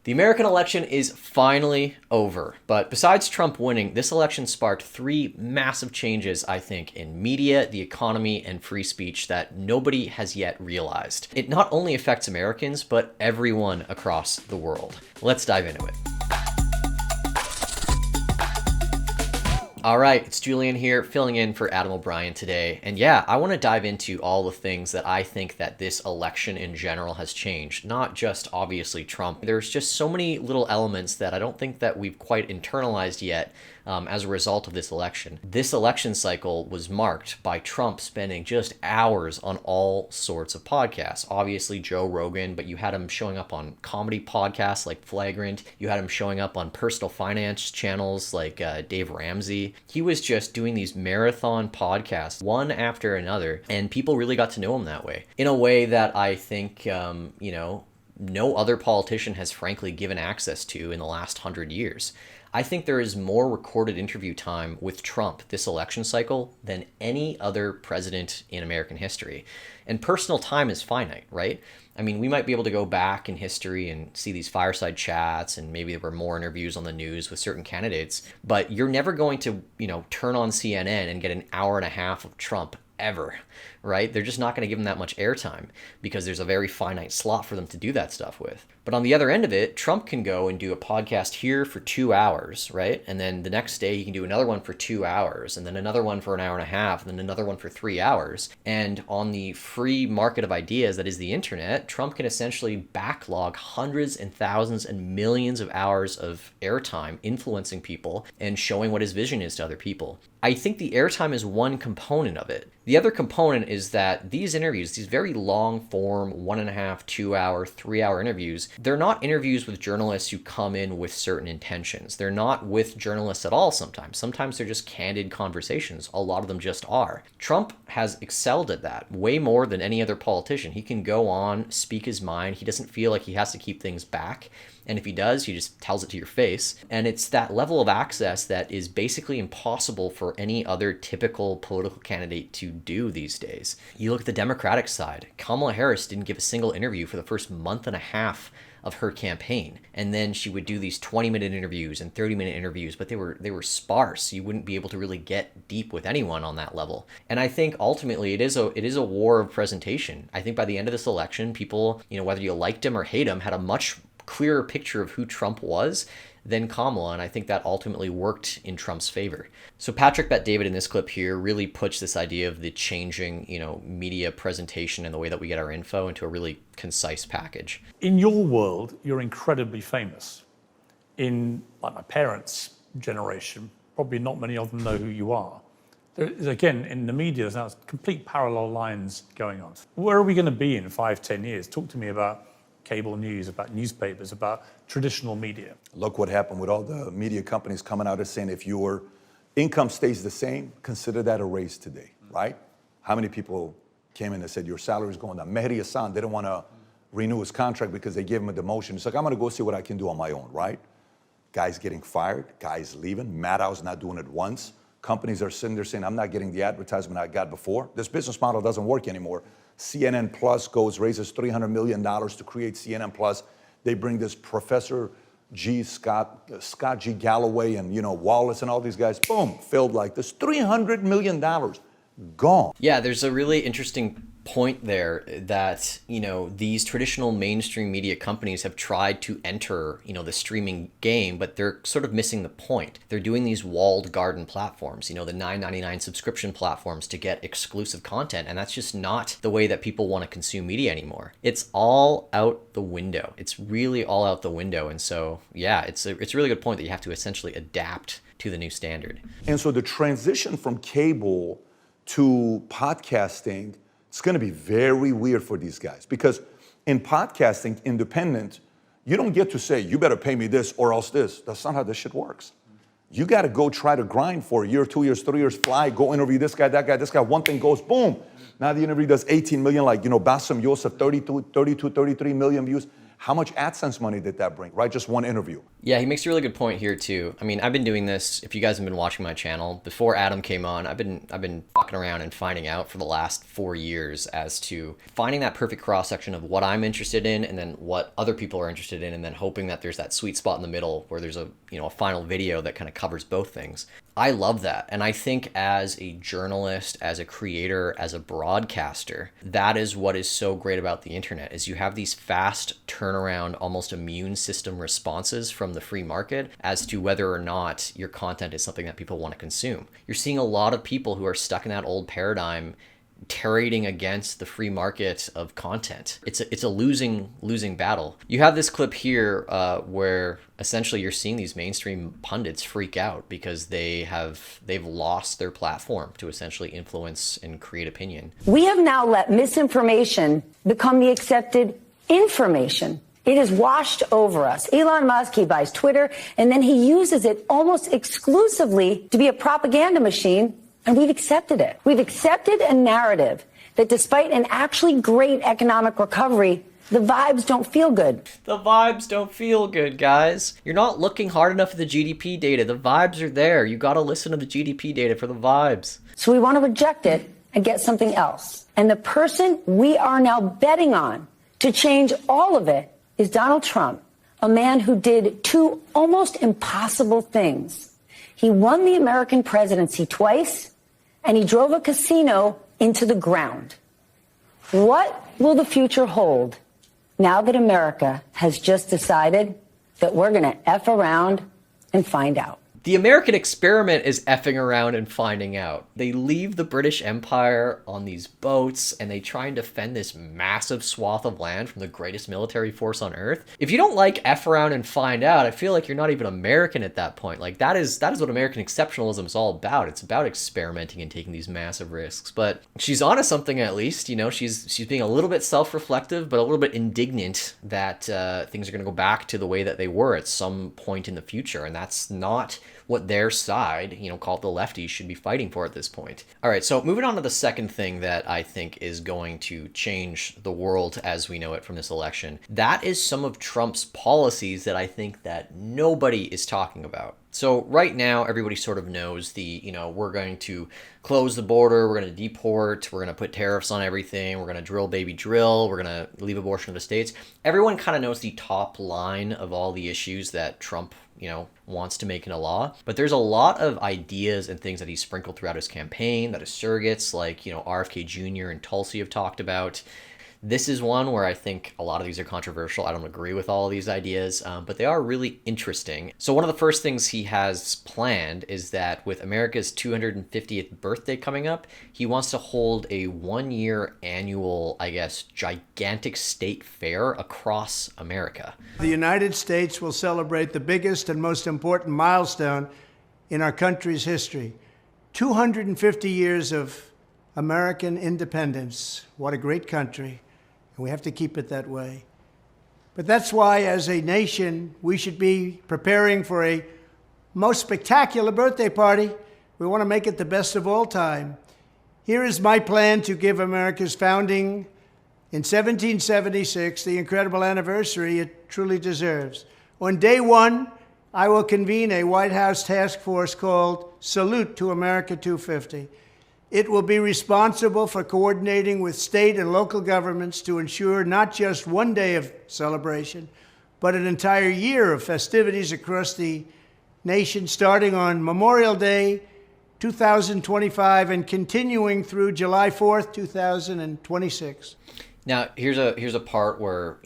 The American election is finally over, but besides Trump winning, this election sparked three massive changes, I think, in media, the economy, and free speech that nobody has yet realized. It not only affects Americans, but everyone across the world. Let's dive into it. All right, it's Julian here, filling in for Adam O'Brien today. And yeah, I want to dive into all the things that I think that this election in general has changed, not just obviously Trump. There's just so many little elements that I don't think that we've quite internalized yet as a result of this election. This election cycle was marked by Trump spending just hours on all sorts of podcasts. Obviously Joe Rogan, but you had him showing up on comedy podcasts like Flagrant. You had him showing up on personal finance channels like Dave Ramsey. He was just doing these marathon podcasts, one after another, and people really got to know him that way. In a way that I think, no other politician has frankly given access to in the last 100 years. I think there is more recorded interview time with Trump this election cycle than any other president in American history. And personal time is finite, right? I mean, we might be able to go back in history and see these fireside chats, and maybe there were more interviews on the news with certain candidates, but you're never going to, turn on CNN and get an hour and a half of Trump ever, right? They're just not going to give them that much airtime because there's a very finite slot for them to do that stuff with. But on the other end of it, Trump can go and do a podcast here for 2 hours, right? And then the next day he can do another one for 2 hours, and then another one for an hour and a half, and then another one for 3 hours. And on the free market of ideas that is the internet, Trump can essentially backlog hundreds and thousands and millions of hours of airtime influencing people and showing what his vision is to other people. I think the airtime is one component of it. The other component is that these interviews, these very long form, 1.5, 2 hour, 3 hour interviews, they're not interviews with journalists who come in with certain intentions. They're not with journalists at all sometimes. Sometimes they're just candid conversations. A lot of them just are. Trump has excelled at that way more than any other politician. He can go on, speak his mind. He doesn't feel like he has to keep things back. And if he does, he just tells it to your face. And it's that level of access that is basically impossible for any other typical political candidate to do these days. You look at the Democratic side. Kamala Harris didn't give a single interview for the first month and a half of her campaign. And then she would do these 20-minute interviews and 30-minute interviews, but they were sparse. You wouldn't be able to really get deep with anyone on that level. And I think ultimately it is a war of presentation. I think by the end of this election, people, whether you liked him or hate him, had a much clearer picture of who Trump was than Kamala, and I think that ultimately worked in Trump's favor. So Patrick Bet David in this clip here really puts this idea of the changing, media presentation and the way that we get our info into a really concise package. In your world, you're incredibly famous. In like my parents' generation, probably not many of them know who you are. There is, again, in the media, there's now complete parallel lines going on. Where are we going to be in 5-10 years? Talk to me about cable news, about newspapers, about traditional media. Look what happened with all the media companies coming out and saying if your income stays the same, consider that a raise today, right? How many people came in and said your salary is going down? Mehdi Hassan didn't want to renew his contract because they gave him a demotion. He's like, I'm going to go see what I can do on my own, right? Guys getting fired, guys leaving, Maddow's not doing it once. Companies are sitting there saying, I'm not getting the advertisement I got before. This business model doesn't work anymore. CNN Plus raises $300 million to create CNN Plus. They bring this Professor Scott G. Galloway and, Wallace and all these guys, boom, filled like this. $300 million gone. Yeah, there's a really interesting point there that, these traditional mainstream media companies have tried to enter, the streaming game, but they're sort of missing the point. They're doing these walled garden platforms, the $9.99 subscription platforms to get exclusive content, and that's just not the way that people want to consume media anymore. It's all out the window. It's really all out the window. And so, yeah, it's a really good point that you have to essentially adapt to the new standard. And so the transition from cable to podcasting, it's going to be very weird for these guys because in podcasting, independent, you don't get to say, you better pay me this or else this. That's not how this shit works. You got to go try to grind for a year, 2 years, 3 years, fly, go interview this guy, that guy, this guy. One thing goes, boom. Now the interview does 18 million, like, Bassem Youssef, 32, 33 million views. How much AdSense money did that bring, right? Just one interview. Yeah, he makes a really good point here too. I mean, I've been doing this, if you guys have been watching my channel, before Adam came on, I've been fucking around and finding out for the last 4 years as to finding that perfect cross-section of what I'm interested in and then what other people are interested in, and then hoping that there's that sweet spot in the middle where there's a, you know, a final video that kind of covers both things. I love that. And I think as a journalist, as a creator, as a broadcaster, that is what is so great about the internet, is you have these fast turnaround, almost immune system responses from the free market as to whether or not your content is something that people want to consume. You're seeing a lot of people who are stuck in that old paradigm tearing against the free market of content. It's a losing battle. You have this clip here where essentially you're seeing these mainstream pundits freak out because they've lost their platform to essentially influence and create opinion. We have now let misinformation become the accepted information. It has washed over us. Elon Musk, he buys Twitter, and then he uses it almost exclusively to be a propaganda machine. And we've accepted it. We've accepted a narrative that despite an actually great economic recovery, the vibes don't feel good. The vibes don't feel good, guys. You're not looking hard enough at the GDP data. The vibes are there. You got to listen to the GDP data for the vibes. So we want to reject it and get something else. And the person we are now betting on to change all of it is Donald Trump, a man who did two almost impossible things. He won the American presidency twice, and he drove a casino into the ground. What will the future hold now that America has just decided that we're going to F around and find out? The American experiment is effing around and finding out. They leave the British Empire on these boats and they try and defend this massive swath of land from the greatest military force on earth. If you don't like F around and find out, I feel like you're not even American at that point. Like that is what American exceptionalism is all about. It's about experimenting and taking these massive risks. But she's onto something at least, you know, she's being a little bit self-reflective, but a little bit indignant that things are going to go back to the way that they were at some point in the future. And that's not what their side, you know, called the lefties, should be fighting for at this point. All right, so moving on to the second thing that I think is going to change the world as we know it from this election. That is some of Trump's policies that I think that nobody is talking about. So right now, everybody sort of knows we're going to close the border, we're going to deport, we're going to put tariffs on everything, we're going to drill baby drill, we're going to leave abortion to the states. Everyone kind of knows the top line of all the issues that Trump, wants to make into law. But there's a lot of ideas and things that he sprinkled throughout his campaign that his surrogates like, RFK Jr. and Tulsi have talked about. This is one where I think a lot of these are controversial. I don't agree with all of these ideas, but they are really interesting. So one of the first things he has planned is that with America's 250th birthday coming up, he wants to hold a 1-year annual, gigantic state fair across America. The United States will celebrate the biggest and most important milestone in our country's history. 250 years of American independence. What a great country. And we have to keep it that way. But that's why, as a nation, we should be preparing for a most spectacular birthday party. We want to make it the best of all time. Here is my plan to give America's founding in 1776 the incredible anniversary it truly deserves. On day one, I will convene a Whitehouse task force called Salute to America 250. It will be responsible for coordinating with state and local governments to ensure not just one day of celebration, but an entire year of festivities across the nation, starting on Memorial Day 2025 and continuing through July 4th, 2026. Now, here's a part where,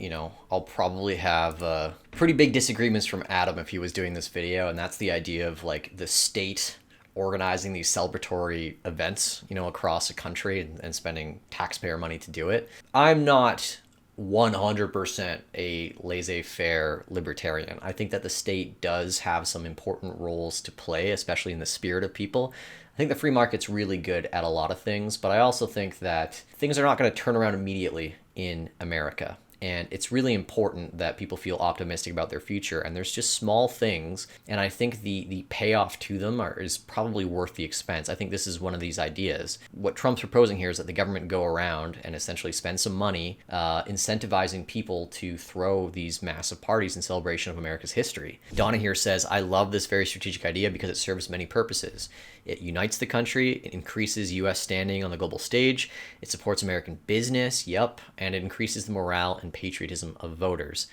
I'll probably have pretty big disagreements from Adam if he was doing this video, and that's the idea of the state organizing these celebratory events, across a country and spending taxpayer money to do it. I'm not 100% a laissez-faire libertarian. I think that the state does have some important roles to play, especially in the spirit of people. I think the free market's really good at a lot of things, but I also think that things are not going to turn around immediately in America. And it's really important that people feel optimistic about their future. And there's just small things. And I think the payoff to them is probably worth the expense. I think this is one of these ideas. What Trump's proposing here is that the government go around and essentially spend some money incentivizing people to throw these massive parties in celebration of America's history. Donna here says, I love this very strategic idea because it serves many purposes. It unites the country, it increases U.S. standing on the global stage, it supports American business, and it increases the morale and patriotism of voters.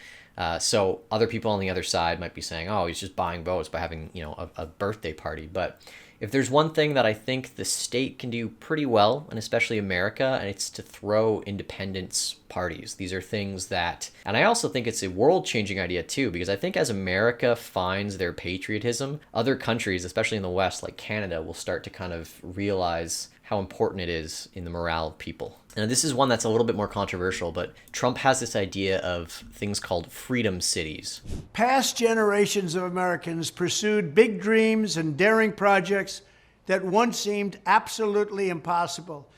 So other people on the other side might be saying, oh, he's just buying votes by having, a birthday party. But if there's one thing that I think the state can do pretty well, and especially America, and it's to throw independence parties. These are things that, and I also think it's a world-changing idea too, because I think as America finds their patriotism, other countries, especially in the West, like Canada, will start to kind of realize how important it is in the morale of people. Now, this is one that's a little bit more controversial, but Trump has this idea of things called freedom cities. Past generations of Americans pursued big dreams and daring projects that once seemed absolutely impossible.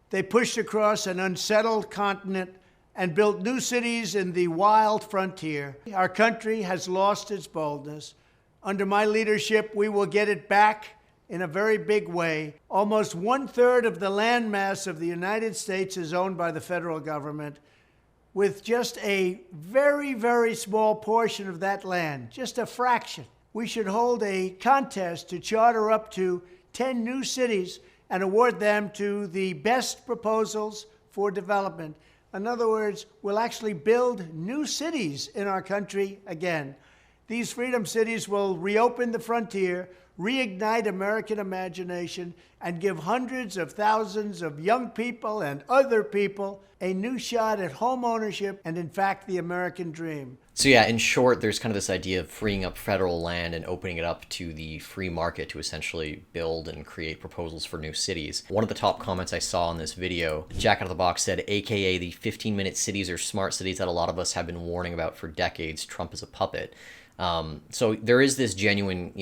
They pushed across an unsettled continent and built new cities in the wild frontier. Our country has lost its boldness. Under my leadership, we will get it back in a very big way. Almost 1/3 of the landmass of the United States is owned by the federal government, with just a very, very small portion of that land, just a fraction. We should hold a contest to charter up to 10 new cities and award them to the best proposals for development. In other words, we'll actually build new cities in our country again. These freedom cities will reopen the frontier, reignite American imagination, and give hundreds of thousands of young people and other people a new shot at home ownership and, in fact, the American dream. So yeah, in short, there's kind of this idea of freeing up federal land and opening it up to the free market to essentially build and create proposals for new cities. One of the top comments I saw in this video, Jack Out of the Box said, AKA the 15-minute cities or smart cities that a lot of us have been warning about for decades. Trump is a puppet. So there is this genuine,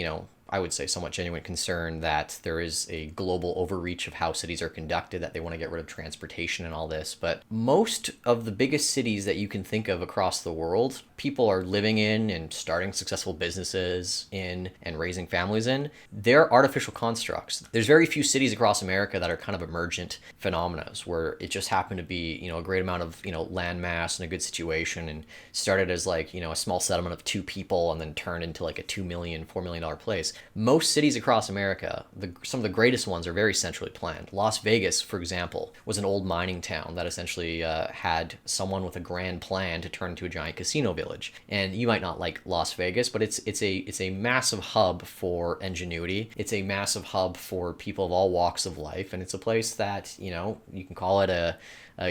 I would say somewhat genuine concern that there is a global overreach of how cities are conducted, that they want to get rid of transportation and all this. But most of the biggest cities that you can think of across the world, people are living in and starting successful businesses in and raising families in. They're artificial constructs. There's very few cities across America that are kind of emergent phenomena where it just happened to be, a great amount of, land mass and a good situation and started as like, a small settlement of 2 people and then turned into like a $2 million, $4 million place. Most cities across America, some of the greatest ones are very centrally planned. Las Vegas, for example, was an old mining town that essentially had someone with a grand plan to turn into a giant casino village. And you might not like Las Vegas, but it's a massive hub for ingenuity. It's a massive hub for people of all walks of life, and it's a place that, you can call it a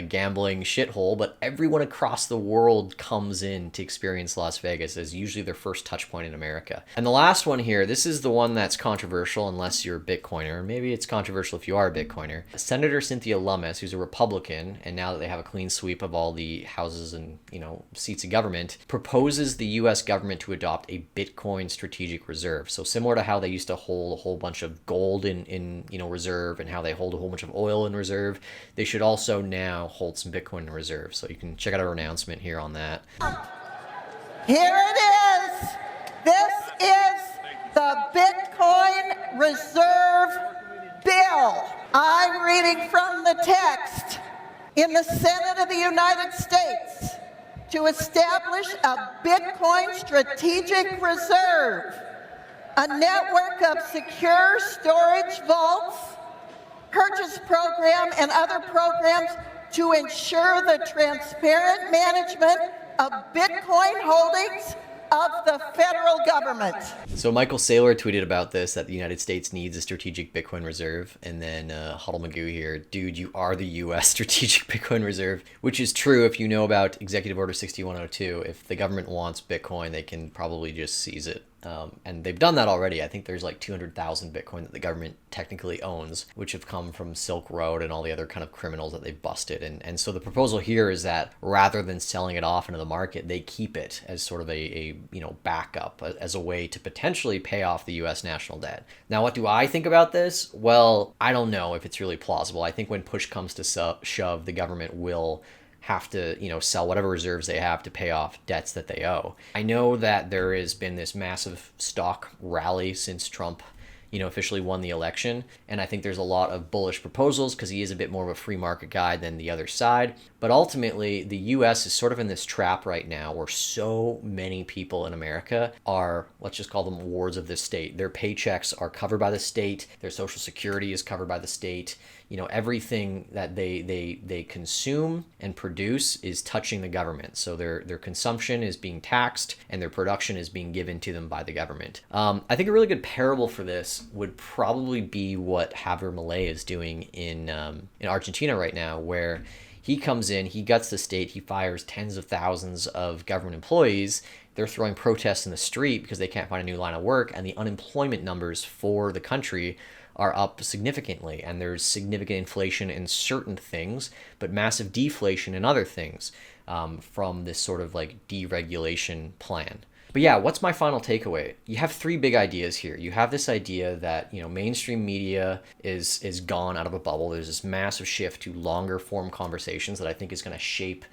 gambling shithole, but everyone across the world comes in to experience Las Vegas as usually their first touch point in America. And the last one here, this is the one that's controversial unless you're a Bitcoiner. Maybe it's controversial if you are a Bitcoiner. Senator Cynthia Lummis, who's a Republican, and now that they have a clean sweep of all the houses and, seats in government, proposes the U.S. government to adopt a Bitcoin strategic reserve. So similar to how they used to hold a whole bunch of gold in reserve and how they hold a whole bunch of oil in reserve, they should also now hold some Bitcoin in reserve. So you can check out our announcement here on that. Here it is. This is the Bitcoin Reserve Bill. I'm reading from the text. In the Senate of the United States, to establish a Bitcoin strategic reserve, a network of secure storage vaults, purchase program, and other programs to ensure the transparent management of Bitcoin holdings of the federal government. So Michael Saylor tweeted about this, that the United States needs a strategic Bitcoin reserve, and then Huddle Magoo here, dude, you are the U.S. strategic Bitcoin reserve, which is true if you know about Executive Order 6102. If the government wants Bitcoin, they can probably just seize it. And they've done that already. I think there's like 200,000 Bitcoin that the government technically owns, which have come from Silk Road and all the other kind of criminals that they've busted. And so the proposal here is that rather than selling it off into the market, they keep it as sort of a backup, as a way to potentially pay off the U.S. national debt. Now, what do I think about this? Well, I don't know if it's really plausible. I think when push comes to shove, the government will have to, sell whatever reserves they have to pay off debts that they owe. I know that there has been this massive stock rally since Trump officially won the election. And I think there's a lot of bullish proposals because he is a bit more of a free market guy than the other side. But ultimately, the US is sort of in this trap right now where so many people in America are, let's just call them wards of the state. Their paychecks are covered by the state. Their Social Security is covered by the state. Everything that they consume and produce is touching the government. So their consumption is being taxed and their production is being given to them by the government. I think a really good parable for this would probably be what Javier Milei is doing in Argentina right now, where he comes in, he guts the state, he fires tens of thousands of government employees. They're throwing protests in the street because they can't find a new line of work, and the unemployment numbers for the country are up significantly, and there's significant inflation in certain things, but massive deflation in other things from this sort of like deregulation plan. But yeah, what's my final takeaway? You have three big ideas here. You have this idea that, mainstream media is gone out of a bubble. There's this massive shift to longer form conversations that I think is going to shape,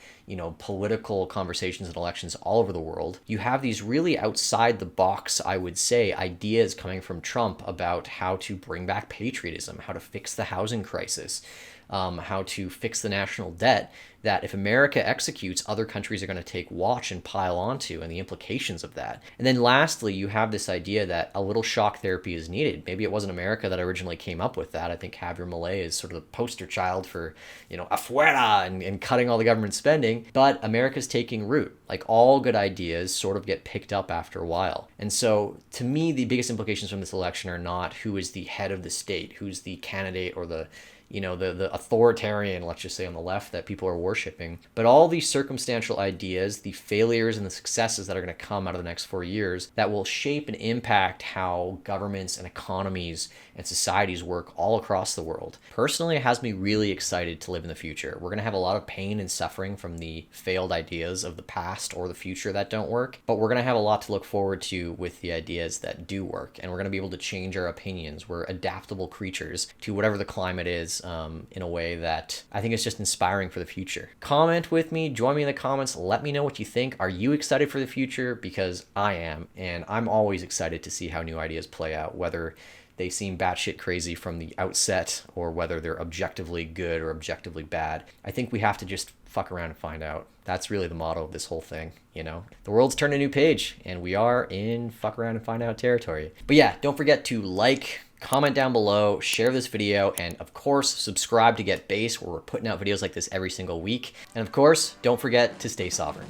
political conversations and elections all over the world. You have these really outside the box, I would say, ideas coming from Trump about how to bring back patriotism, how to fix the housing crisis, how to fix the national debt, that if America executes, other countries are going to take watch and pile onto, and the implications of that. And then lastly, you have this idea that a little shock therapy is needed. Maybe it wasn't America that originally came up with that. I think Javier Milei is sort of the poster child for, afuera and cutting all the government spending. But America's taking root. Like all good ideas sort of get picked up after a while. And so to me, the biggest implications from this election are not who is the head of the state, who's the candidate or the authoritarian, let's just say on the left, that people are worshiping. But all these circumstantial ideas, the failures and the successes that are going to come out of the next 4 years that will shape and impact how governments and economies and societies work all across the world. Personally, it has me really excited to live in the future. We're going to have a lot of pain and suffering from the failed ideas of the past or the future that don't work, but we're going to have a lot to look forward to with the ideas that do work, and we're going to be able to change our opinions. We're adaptable creatures to whatever the climate is, in a way that I think is just inspiring for the future. Comment with me, join me in the comments, let me know what you think. Are you excited for the future? Because I am, and I'm always excited to see how new ideas play out, whether they seem batshit crazy from the outset or whether they're objectively good or objectively bad. I think we have to just fuck around and find out. That's really the motto of this whole thing, The world's turned a new page, and we are in fuck around and find out territory. But yeah, don't forget to like, comment down below, share this video, and of course, subscribe to Get Base, where we're putting out videos like this every single week. And of course, don't forget to stay sovereign.